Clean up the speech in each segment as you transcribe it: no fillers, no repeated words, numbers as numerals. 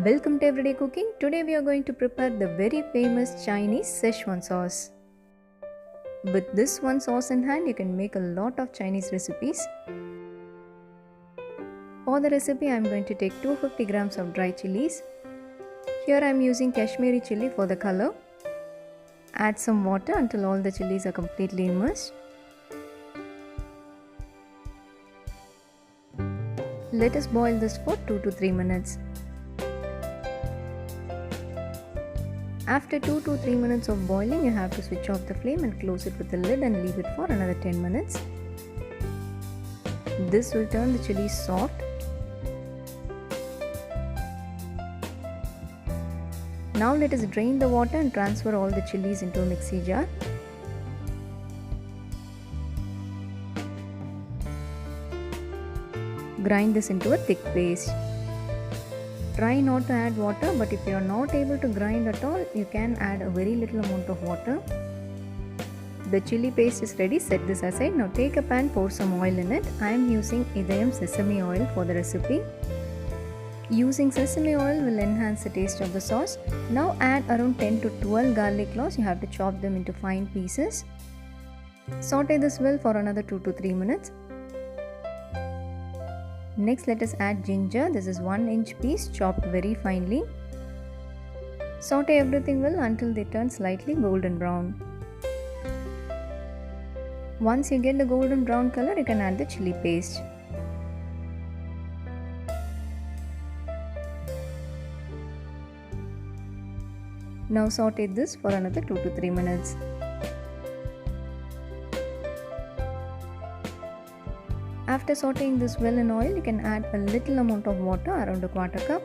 Welcome to Everyday Cooking. Today we are going to prepare the very famous Chinese Schezwan sauce. With this one sauce in hand, you can make a lot of Chinese recipes. For the recipe, I am going to take 250 grams of dry chilies. Here I am using Kashmiri chilli for the color. Add some water until all the chilies are completely immersed. Let us boil this for 2 to 3 minutes. After 2 to 3 minutes of boiling, you have to switch off the flame and close it with the lid and leave it for another 10 minutes. This will turn the chilies soft. Now let us drain the water and transfer all the chilies into a mixie jar. Grind this into a thick paste. Try not to add water, but if you are not able to grind at all, you can add a very little amount of water. The chili paste is ready. Set this aside. Now take a pan, pour some oil in it. I am using sesame oil for the recipe. Using sesame oil will enhance the taste of the sauce. Now add around 10 to 12 garlic cloves. You have to chop them into fine pieces. Saute this well for another 2 to 3 minutes. Next, let us add ginger. This is 1-inch piece chopped very finely. Saute everything well until they turn slightly golden brown. Once you get the golden brown color, you can add the chili paste. Now saute this for another 2 to 3 minutes. After sauteing this well in oil, you can add a little amount of water, around a quarter cup.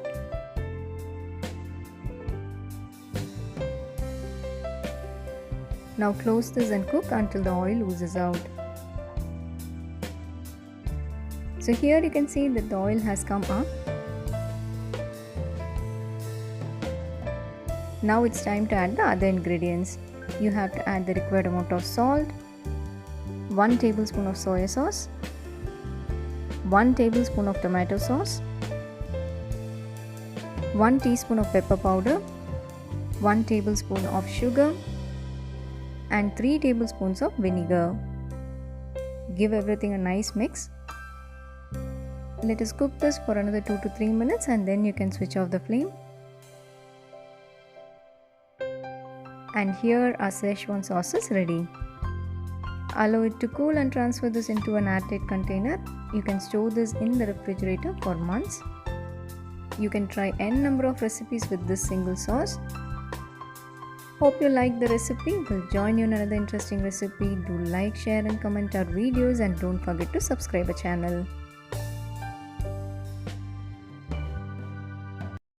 Now close this and cook until the oil oozes out. So here you can see that the oil has come up. Now it's time to add the other ingredients. You have to add the required amount of salt, 1 tablespoon of soya sauce, 1 tablespoon of tomato sauce, 1 teaspoon of pepper powder, 1 tablespoon of sugar, and 3 tablespoons of vinegar. Give everything a nice mix. Let us cook this for another 2 to 3 minutes and then you can switch off the flame. And here our Schezwan sauce is ready. Allow it to cool and transfer this into an airtight container. You can store this in the refrigerator for months. You can try n number of recipes with this single sauce. Hope you like the recipe. We'll join you in another interesting recipe. Do like, share and comment our videos and don't forget to subscribe our channel.